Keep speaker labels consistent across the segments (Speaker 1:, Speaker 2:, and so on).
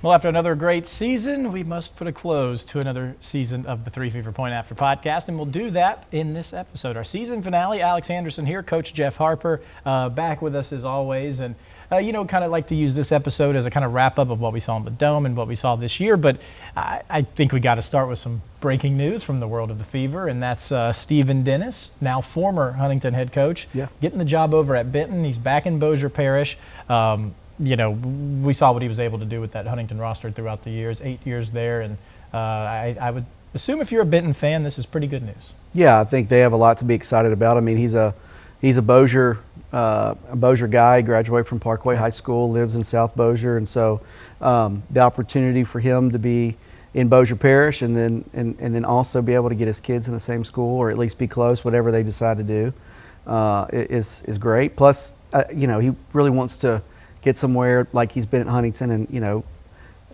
Speaker 1: Well, after another great season, we must put a close to another season of the 3 Fever Point After podcast, and we'll do that in this episode. Our season finale, Alex Anderson here, Coach Jeff Harper, back with us as always. And, kind of like to use this episode as a kind of wrap-up of what we saw in the Dome and what we saw this year. But I think we got to start with some breaking news from the world of the Fever, and that's Stephen Dennis, now former Huntington head coach, getting the job over at Benton. He's back in Bossier Parish. We saw what he was able to do with that Huntington roster throughout the years, 8 years there. And I would assume if you're a Benton fan, this is pretty good news. Yeah,
Speaker 2: I think they have a lot to be excited about. I mean, he's a Bossier guy, graduated from Parkway High School, lives in South Bossier. And so the opportunity for him to be in Bossier Parish and then also be able to get his kids in the same school, or at least be close, whatever they decide to do, is great. Plus, he really wants to get somewhere like he's been at Huntington and,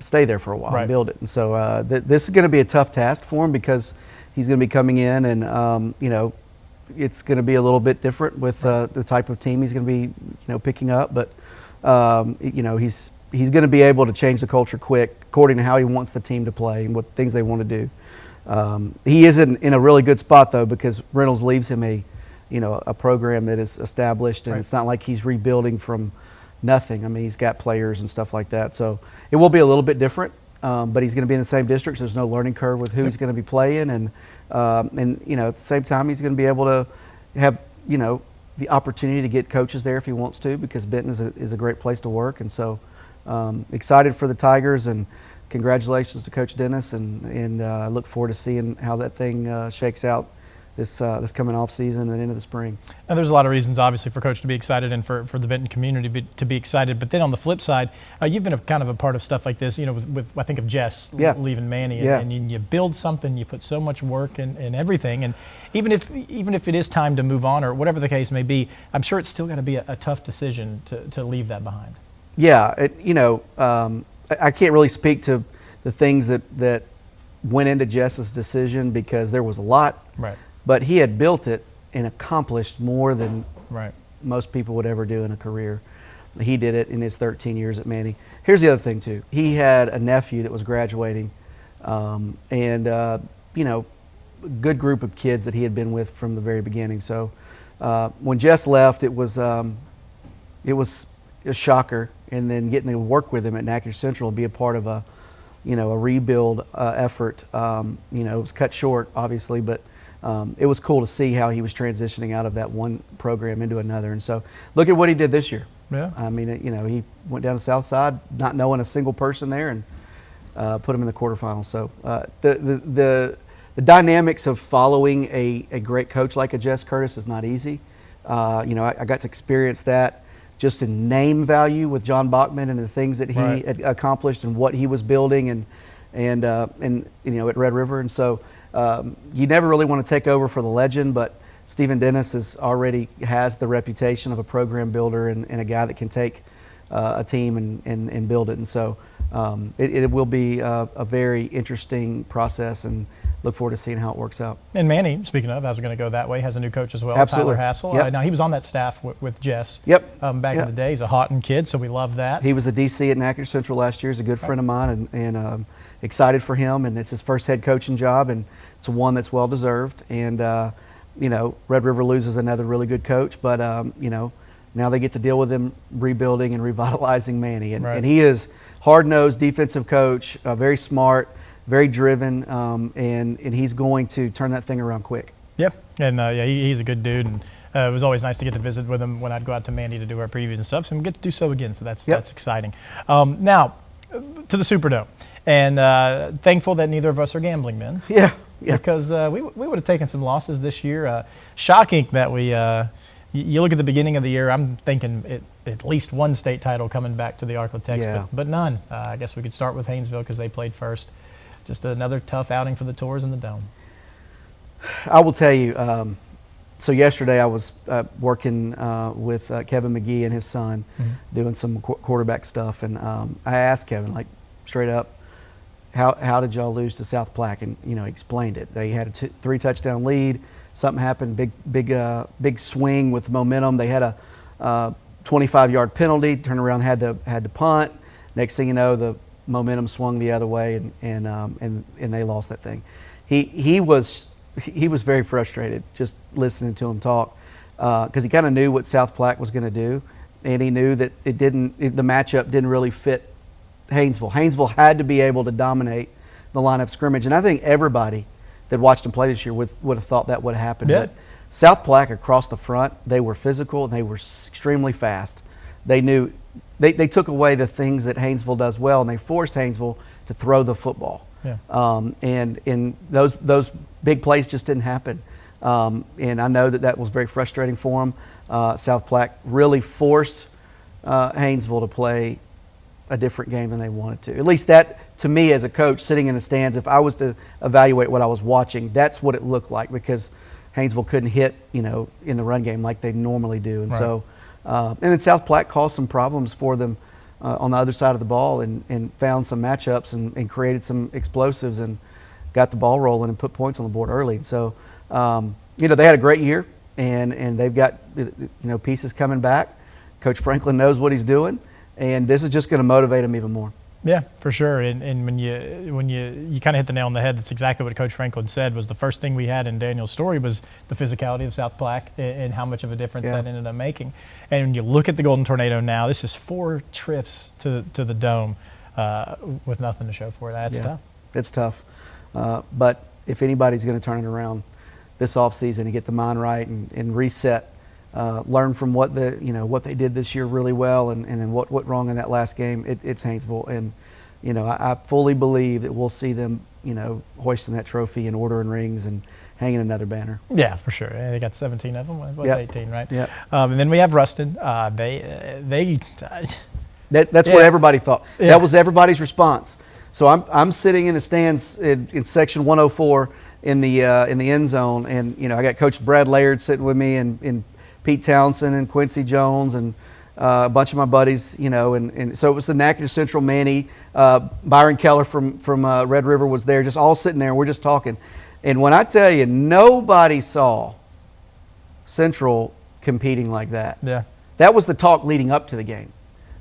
Speaker 2: stay there for a while and build it. And so this is going to be a tough task for him because he's going to be coming in and, it's going to be a little bit different with the type of team he's going to be, picking up. But, he's going to be able to change the culture quick according to how he wants the team to play and what things they want to do. He is in a really good spot, though, because Reynolds leaves him a program that is established, and it's not like he's rebuilding from nothing. I mean, he's got players and stuff like that. So it will be a little bit different, but he's going to be in the same district, so there's no learning curve with who he's going to be playing. And at the same time, he's going to be able to have, the opportunity to get coaches there if he wants to, because Benton is a great place to work. And so excited for the Tigers, and congratulations to Coach Dennis, and I look forward to seeing how that thing shakes out this coming off season and into the spring.
Speaker 1: And there's a lot of reasons, obviously, for Coach to be excited and for the Benton community to be excited. But then on the flip side, you've been kind of a part of stuff like this, with I think of Jess leaving Manny. And you build something, you put so much work in everything. And even if it is time to move on or whatever the case may be, I'm sure it's still going to be a tough decision to leave that behind.
Speaker 2: Yeah, I can't really speak to the things that went into Jess's decision, because there was a lot.
Speaker 1: Right.
Speaker 2: But he had built it and accomplished more than most people would ever do in a career. He did it in his 13 years at Manny. Here's the other thing, too. He had a nephew that was graduating, and good group of kids that he had been with from the very beginning. So when Jess left, it was a shocker. And then getting to work with him at Natchitoches Central and be a part of a rebuild effort. It was cut short, obviously, but it was cool to see how he was transitioning out of that one program into another. And so look at what he did this year.
Speaker 1: Yeah.
Speaker 2: I mean, he went down to Southside, not knowing a single person there, and put him in the quarterfinals. So the dynamics of following a great coach like a Jess Curtis is not easy. I got to experience that just in name value with John Bachman and the things that he had accomplished and what he was building and at Red River. And so you never really want to take over for the legend, but Stephen Dennis already has the reputation of a program builder and a guy that can take a team and build it. And so it will be a very interesting process, and look forward to seeing how it works out.
Speaker 1: And Manny, speaking of, I was going to go that way, has a new coach as well,
Speaker 2: Absolutely.
Speaker 1: Tyler Hassel.
Speaker 2: Yep.
Speaker 1: Now, he was on that staff with Jess back in the day. He's a Houghton kid, so we love that.
Speaker 2: He was the DC at Natchitoches Central last year. He's a good friend of mine, and excited for him. And it's his first head coaching job, and it's one that's well-deserved. And, Red River loses another really good coach, but, now they get to deal with him rebuilding and revitalizing Manny. And he is hard-nosed defensive coach, very smart, very driven, and he's going to turn that thing around quick.
Speaker 1: Yep, and he's a good dude, and it was always nice to get to visit with him when I'd go out to Mandy to do our previews and stuff, so we get to do so again, so that's exciting. Now, to the Superdome, and thankful that neither of us are gambling men.
Speaker 2: Yeah.
Speaker 1: Because we would have taken some losses this year. Shocking that you look at the beginning of the year, I'm thinking at least one state title coming back to the Arklatex, but none. I guess we could start with Haynesville because they played first. Just another tough outing for the Tours in the Dome.
Speaker 2: I will tell you, so yesterday I was working with Kevin McGee and his son, doing some quarterback stuff, and I asked Kevin, like, straight up, how did y'all lose to South Platte? And he explained it. They had a 3-touchdown lead. Something happened, big swing with momentum. They had a 25-yard penalty. Turned around, had to punt. Next thing you know, momentum swung the other way, and they lost that thing. He was very frustrated just listening to him talk, because he kind of knew what South Platte was going to do, and he knew that the matchup didn't really fit Haynesville. Haynesville had to be able to dominate the line of scrimmage, and I think everybody that watched him play this year would have thought that would have happened.
Speaker 1: Yeah.
Speaker 2: But South Platte across the front, they were physical and they were extremely fast. They knew they took away the things that Haynesville does well, and they forced Haynesville to throw the football.
Speaker 1: Yeah.
Speaker 2: And those big plays just didn't happen. And I know that was very frustrating for them. South Platte really forced Haynesville to play a different game than they wanted to. At least that, to me as a coach sitting in the stands, if I was to evaluate what I was watching, that's what it looked like, because Haynesville couldn't hit, in the run game like they normally do. And
Speaker 1: right.
Speaker 2: so, and then South Platte caused some problems for them on the other side of the ball, and found some matchups and created some explosives and got the ball rolling and put points on the board early. And so, they had a great year, and they've got, pieces coming back. Coach Franklin knows what he's doing, and this is just going to motivate them even more.
Speaker 1: Yeah, for sure. And when you kind of hit the nail on the head, that's exactly what Coach Franklin said. Was the first thing we had in Daniel's story was the physicality of South Platte and how much of a difference that ended up making. And when you look at the Golden Tornado now, this is 4 trips to the Dome with nothing to show for it. That's tough.
Speaker 2: It's tough. But if anybody's going to turn it around this offseason and get the mind right and reset, learn from what they did this year really well, and then what went wrong in that last game, it's Haynesville. And I fully believe that we'll see them hoisting that trophy and ordering rings and hanging another banner.
Speaker 1: Yeah, for sure. They got 17 of them. What's 18, right?
Speaker 2: Yeah.
Speaker 1: And then we have Ruston.
Speaker 2: That's
Speaker 1: Yeah.
Speaker 2: what everybody thought.
Speaker 1: Yeah.
Speaker 2: That was everybody's response. So I'm sitting in the stands in section 104 in the end zone, and I got Coach Brad Laird sitting with me, and Pete Townsend and Quincy Jones and a bunch of my buddies, and so it was the Natchitoches Central Manny, Byron Keller from Red River was there, just all sitting there, and we're just talking. And when I tell you, nobody saw Central competing like that.
Speaker 1: Yeah.
Speaker 2: That was the talk leading up to the game.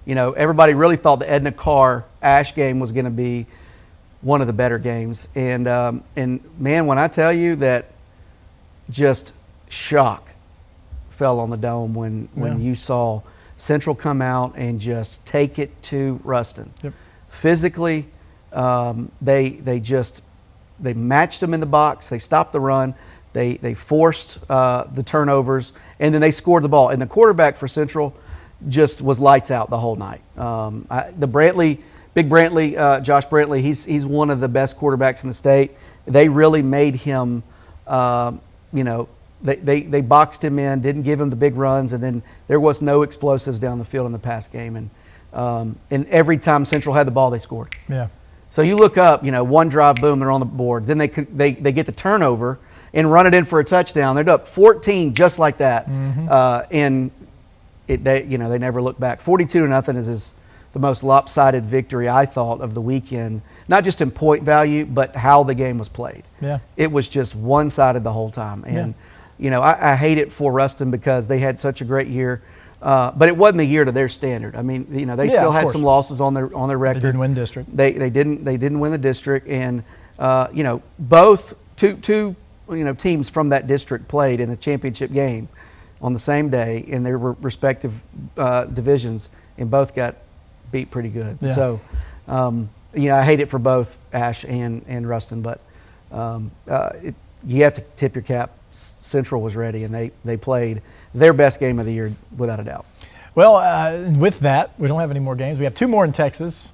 Speaker 2: Everybody really thought the Edna Carr Ash game was going to be one of the better games. And man, when I tell you that, just shock fell on the Dome when you saw Central come out and just take it to Ruston.
Speaker 1: Yep.
Speaker 2: Physically, they matched them in the box. They stopped the run. They forced the turnovers, and then they scored the ball. And the quarterback for Central just was lights out the whole night. Big Brantley, Josh Brantley, he's one of the best quarterbacks in the state. They really made him, They boxed him in, didn't give him the big runs, and then there was no explosives down the field in the pass game. And every time Central had the ball, they scored.
Speaker 1: Yeah.
Speaker 2: So you look up, one drive, boom, they're on the board. Then they get the turnover and run it in for a touchdown. They're up 14 just like that, and they never look back. 42-0 is the most lopsided victory, I thought, of the weekend. Not just in point value, but how the game was played. Yeah. It was just one-sided the whole time, and. I hate it for Ruston because they had such a great year, but it wasn't the year to their standard. I mean, they still had some losses on their record.
Speaker 1: They didn't win district.
Speaker 2: They didn't win the district, and both two teams from that district played in the championship game on the same day in their respective divisions, and both got beat pretty good. Yeah. So, I hate it for both Ash and Ruston, but you have to tip your cap. Central was ready, and they played their best game of the year without a doubt.
Speaker 1: Well, with that, we don't have any more games. We have 2 more in Texas.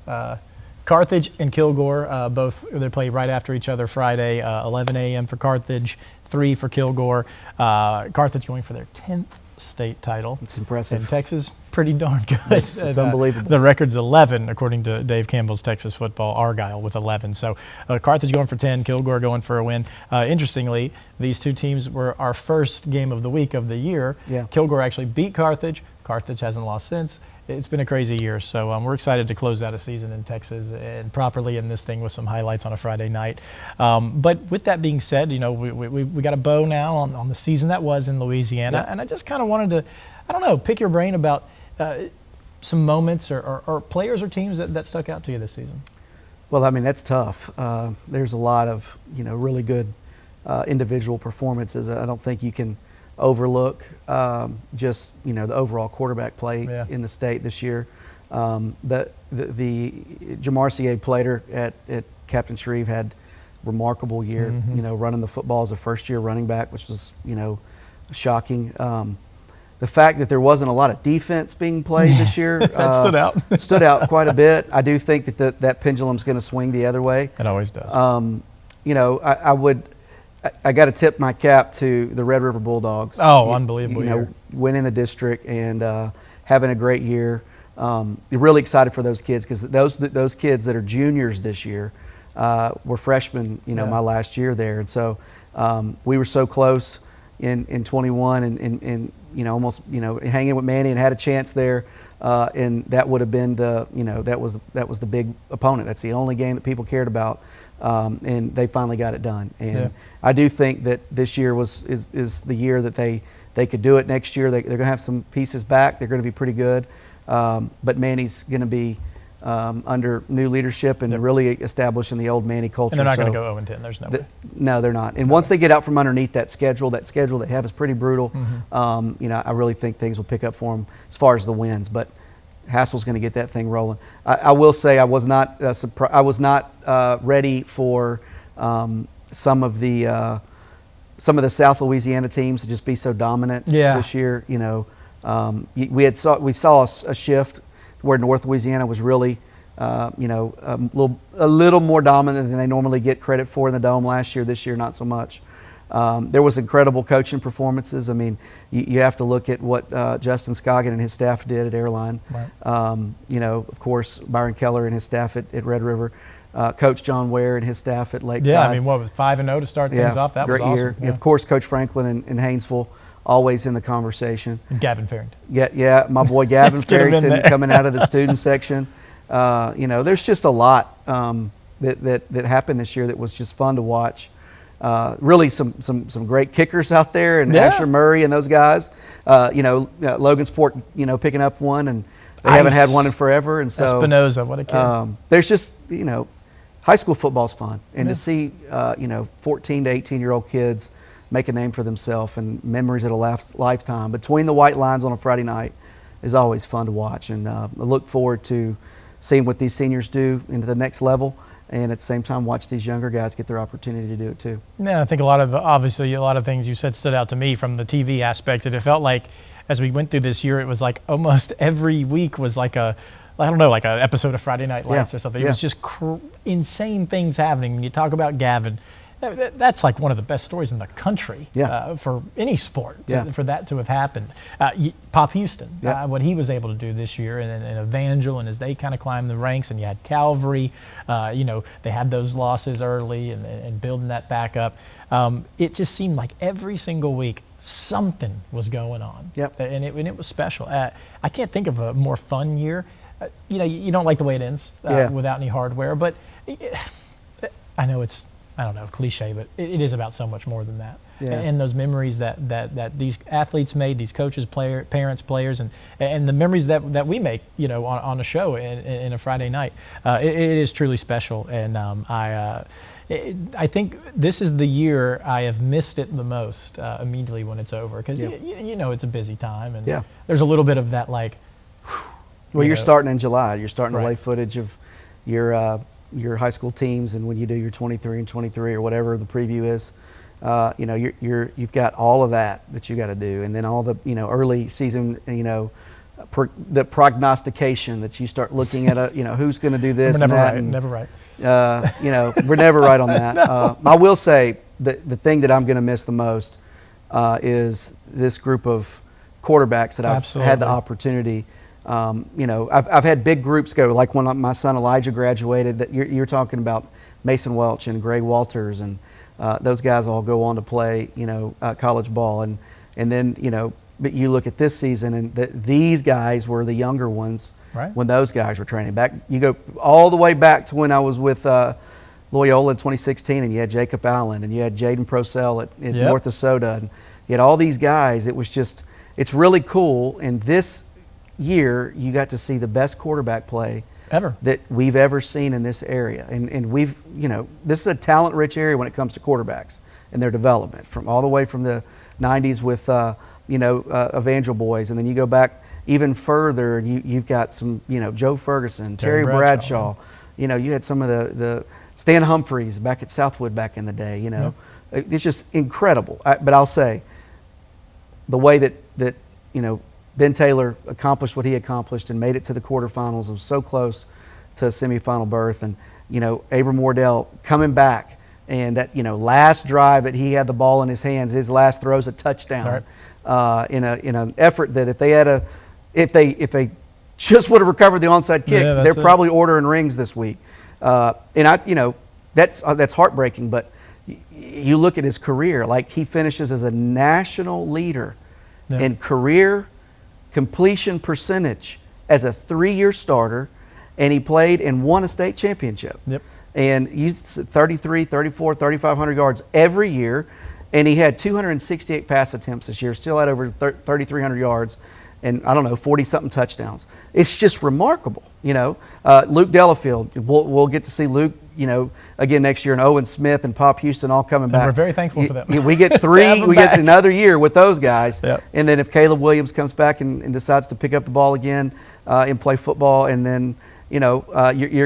Speaker 1: Carthage and Kilgore, both they play right after each other Friday, 11 a.m. for Carthage, 3 for Kilgore. Carthage going for their 10th state title.
Speaker 2: It's impressive.
Speaker 1: And Texas, pretty darn good.
Speaker 2: It's unbelievable.
Speaker 1: The record's 11, according to Dave Campbell's Texas Football, Argyle with 11. So Carthage going for 10, Kilgore going for a win. Interestingly, these 2 teams were our first game of the week of the year. Yeah. Kilgore actually beat Carthage. Carthage hasn't lost since. It's been a crazy year, so we're excited to close out a season in Texas and properly in this thing with some highlights on a Friday night. But with that being said, we got a bow now on the season that was in Louisiana, and I just kind of wanted to, pick your brain about some moments or players or teams that stuck out to you this season.
Speaker 2: Well, I mean, that's tough. There's a lot of, really good individual performances. I don't think you can overlook just, the overall quarterback play in the state this year. The Jamarcier Plater at Captain Shreve had a remarkable year, running the football as a first-year running back, which was, shocking. The fact that there wasn't a lot of defense being played this year
Speaker 1: that stood out.
Speaker 2: stood out quite a bit. I do think that pendulum's going to swing the other way.
Speaker 1: It always does.
Speaker 2: I got to tip my cap to the Red River Bulldogs.
Speaker 1: Oh, unbelievable year.
Speaker 2: Winning the district and having a great year. You're really excited for those kids because those kids that are juniors this year were freshmen, my last year there. And so we were so close in 21 and almost, hanging with Manny and had a chance there. And that would have been that was the big opponent. That's the only game that people cared about. And they finally got it done. And I do think that this year is the year that they could do it. Next year they're going to have some pieces back. They're going to be pretty good. But Manny's going to be under new leadership and really establishing the old Manny culture.
Speaker 1: And they're not going to go 0-10. There's no way.
Speaker 2: No, they're not. And once they get out from underneath that schedule they have is pretty brutal. I really think things will pick up for them as far as the wins. But Haskell's going to get that thing rolling. I will say I was not ready for some of the South Louisiana teams to just be so dominant this year. We saw a shift where North Louisiana was really a little more dominant than they normally get credit for in the Dome last year. This year, not so much. There was incredible coaching performances. I mean, you have to look at what Justin Scoggin and his staff did at Airline. Right. Of course, Byron Keller and his staff at Red River. Coach John Ware and his staff at Lakeside.
Speaker 1: Yeah, I mean, what was 5-0 to start things off? That was awesome.
Speaker 2: Great year. Yeah. Of course, Coach Franklin in Haynesville, always in the conversation.
Speaker 1: And Gavin Farrington.
Speaker 2: Yeah, my boy Gavin Farrington coming out of the student section. There's just a lot that happened this year that was just fun to watch. Really some great kickers out there, and Asher Murray and those guys. Logansport, picking up one, and they haven't had one in forever. And so
Speaker 1: Espinoza, what a kid.
Speaker 2: There's just, high school football's fun, and to see 14 to 18-year-old kids make a name for themselves and memories of a lifetime between the white lines on a Friday night is always fun to watch. And I look forward to seeing what these seniors do into the next level, and at the same time watch these younger guys get their opportunity to do it too. Yeah,
Speaker 1: I think a lot of things you said stood out to me from the TV aspect. That it felt like as we went through this year, it was like almost every week was like an episode of Friday Night Lights or something. It was just insane things happening. When you talk about Gavin, that's like one of the best stories in the country for any sport, for that to have happened. Pop Houston, what he was able to do this year, and Evangel, and as they kind of climbed the ranks, and you had Calvary, they had those losses early and building that back up. It just seemed like every single week something was going on, and it was special. I can't think of a more fun year. You don't like the way it ends without any hardware, but I know it's, I don't know, cliche, but it is about so much more than that. And those memories that these athletes made, these coaches, parents, players, and the memories that we make, on a show in a Friday night, it is truly special. And I think this is the year I have missed it the most immediately when it's over, because it's a busy time, and there's a little bit of that
Speaker 2: you're starting in July. You're starting to lay footage of your high school teams, and when you do your 23 and 23 or whatever the preview is, you've got all of that you got to do, and then all the early season the prognostication that you start looking at who's going to do this.
Speaker 1: We're never right.
Speaker 2: We're never right on that. No. I will say the thing that I'm going to miss the most is this group of quarterbacks that I've had the opportunity. I've had big groups go, like when my son Elijah graduated, that you're talking about Mason Welch and Greg Walters, and those guys all go on to play, college ball. And then, but you look at this season, and these guys were the younger ones when those guys were training. You go all the way back to when I was with Loyola in 2016, and you had Jacob Allen, and you had Jaden Procell at North Dakota, and you had all these guys. It's really cool. And this year, you got to see the best quarterback play
Speaker 1: Ever.
Speaker 2: that we've ever seen in this area. And we've, this is a talent-rich area when it comes to quarterbacks and their development, from all the way from the 90s with, Evangel boys. And then you go back even further, and you've got some, Joe Ferguson, Terry Bradshaw. You had some of the Stan Humphreys back at Southwood back in the day,
Speaker 1: Yep.
Speaker 2: It's just incredible. But I'll say, the way that Ben Taylor accomplished what he accomplished and made it to the quarterfinals and was so close to a semifinal berth, and Abram Wardell coming back, and that last drive that he had the ball in his hands, his last throw's a touchdown, in an effort that if they just would have recovered the onside kick, they're probably ordering rings this week. That's heartbreaking. But you look at his career, like he finishes as a national leader in career completion percentage as a 3-year starter, and he played and won a state championship.
Speaker 1: Yep.
Speaker 2: And used 33, 34, 3,500 yards every year, and he had 268 pass attempts this year, still had over 3,300 yards, and 40-something touchdowns. It's just remarkable, Luke Delafield, we'll get to see Luke, again next year, and Owen Smith and Pop Houston all coming back.
Speaker 1: We're very thankful for them.
Speaker 2: We get three, we get another year with those guys.
Speaker 1: Yep.
Speaker 2: And then if Caleb Williams comes back and decides to pick up the ball again and play football, and then, you're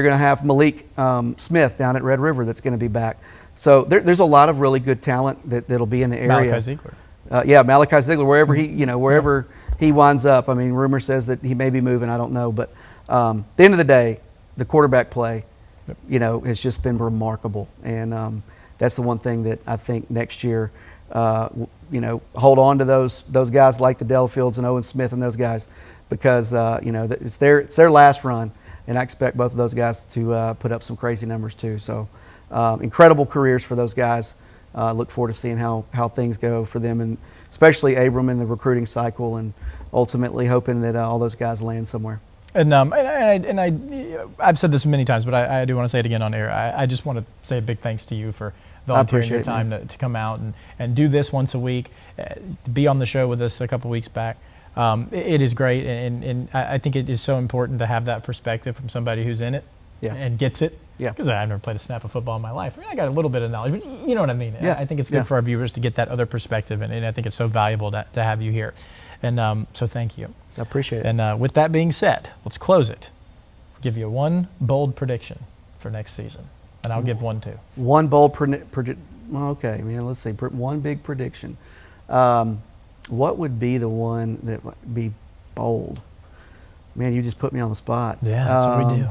Speaker 2: going to have Malik Smith down at Red River that's going to be back. So there's a lot of really good talent that'll be in the area.
Speaker 1: Malachi Ziegler.
Speaker 2: Malachi Ziegler, wherever he winds up. I mean, rumor says that he may be moving. I don't know, but at the end of the day, the quarterback play, has just been remarkable, and that's the one thing that I think next year, hold on to those guys like the Delafields and Owen Smith and those guys, because it's their last run, and I expect both of those guys to put up some crazy numbers too. So incredible careers for those guys. Look forward to seeing how things go for them, and especially Abram in the recruiting cycle, and ultimately hoping that all those guys land somewhere.
Speaker 1: And I've said this many times, but I do want to say it again on air. I just want to say a big thanks to you for volunteering your time to come out and do this once a week, be on the show with us a couple weeks back. It is great, and I think it is so important to have that perspective from somebody who's in it and gets it.
Speaker 2: Yeah.
Speaker 1: Because I've never played a snap of football in my life. I mean, I got a little bit of knowledge, but you know what I mean.
Speaker 2: Yeah.
Speaker 1: I think it's good for our viewers to get that other perspective, and I think it's so valuable to have you here. And so thank you.
Speaker 2: I appreciate it.
Speaker 1: And with that being said, let's close it. Give you one bold prediction for next season, and I'll give one too.
Speaker 2: One bold prediction. Okay, man. Let's see. One big prediction. What would be the one that would be bold? Man, you just put me on the spot.
Speaker 1: Yeah, that's what we do.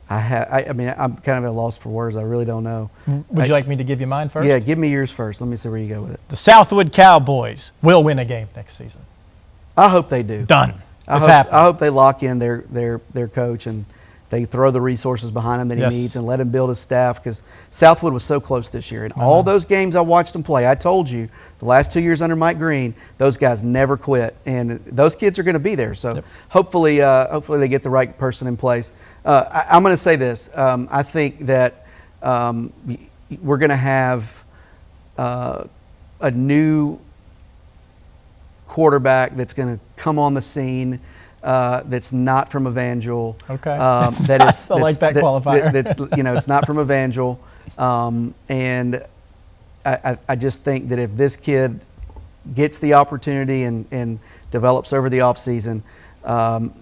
Speaker 2: I'm kind of at a loss for words. I really don't know.
Speaker 1: Would you like me to give you mine first?
Speaker 2: Yeah, give me yours first. Let me see where you go with it.
Speaker 1: The Southwood Cowboys will win a game next season.
Speaker 2: I hope they do.
Speaker 1: Done. It's
Speaker 2: happening. I hope they lock in their coach, and they throw the resources behind him that he needs, and let him build his staff, because Southwood was so close this year. And all those games I watched them play, I told you, the last 2 years under Mike Green, those guys never quit, and those kids are going to be there. So hopefully they get the right person in place. I'm going to say this. I think that we're going to have a new quarterback that's going to come on the scene, that's not from Evangel.
Speaker 1: Okay.
Speaker 2: I
Speaker 1: like that qualifier.
Speaker 2: It's not from Evangel. And I just think that if this kid gets the opportunity and develops over the offseason,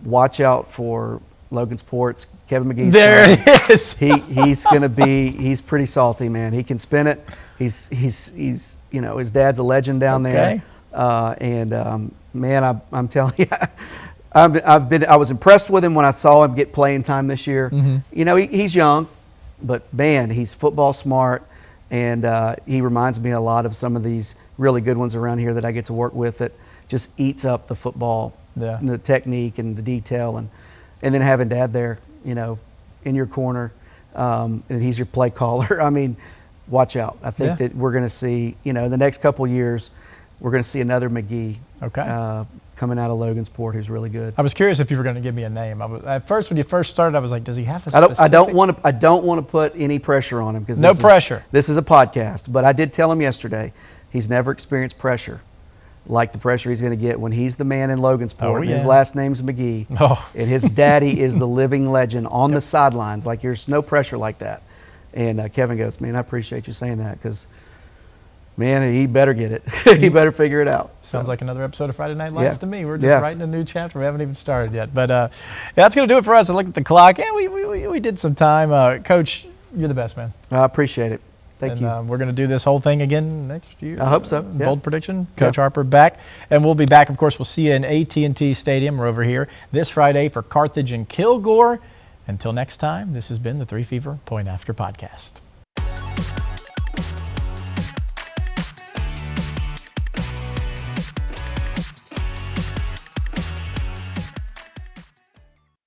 Speaker 2: watch out for Logan Sports, Kevin McGee's
Speaker 1: there
Speaker 2: son.
Speaker 1: It is.
Speaker 2: He's pretty salty, man. He can spin it. He's his dad's a legend down there. Man, I'm telling you, I was impressed with him when I saw him get playing time this year. Mm-hmm. He's young, but man, he's football smart, and he reminds me a lot of some of these really good ones around here that I get to work with, that just eats up the football, and the technique and the detail, and then having Dad there, in your corner, and he's your play caller. I mean, watch out. I think that we're going to see, the next couple years, we're going to see another McGee coming out of Logansport who's really good.
Speaker 1: I was curious if you were going to give me a name. At first, when you first started, I was like, does he have a specific?
Speaker 2: I don't want to put any pressure on him, because
Speaker 1: pressure.
Speaker 2: This is a podcast, but I did tell him yesterday he's never experienced pressure. like the pressure he's going to get when he's the man in Logansport.
Speaker 1: Oh,
Speaker 2: And
Speaker 1: yeah.
Speaker 2: his last name's McGee.
Speaker 1: Oh.
Speaker 2: And his daddy is the living legend on the sidelines. Like, there's no pressure like that. And Kevin goes, man, I appreciate you saying that because, man, he better get it. He better figure it out.
Speaker 1: Sounds like another episode of Friday Night Lights
Speaker 2: Yeah.
Speaker 1: to me. We're just
Speaker 2: Yeah.
Speaker 1: writing a new chapter. We haven't even started yet. But that's going to do it for us. I looked at the clock. Yeah, we did some time. Coach, you're the best, man.
Speaker 2: I appreciate it. Thank
Speaker 1: and,
Speaker 2: you.
Speaker 1: We're going to do this whole thing again next year.
Speaker 2: I hope so, yeah.
Speaker 1: Bold prediction. Coach
Speaker 2: Yeah.
Speaker 1: Harper back. And we'll be back, of course. We'll see you in AT&T Stadium. We're over here this Friday for Carthage and Kilgore. Until next time, this has been the 3 Fever Point After Podcast.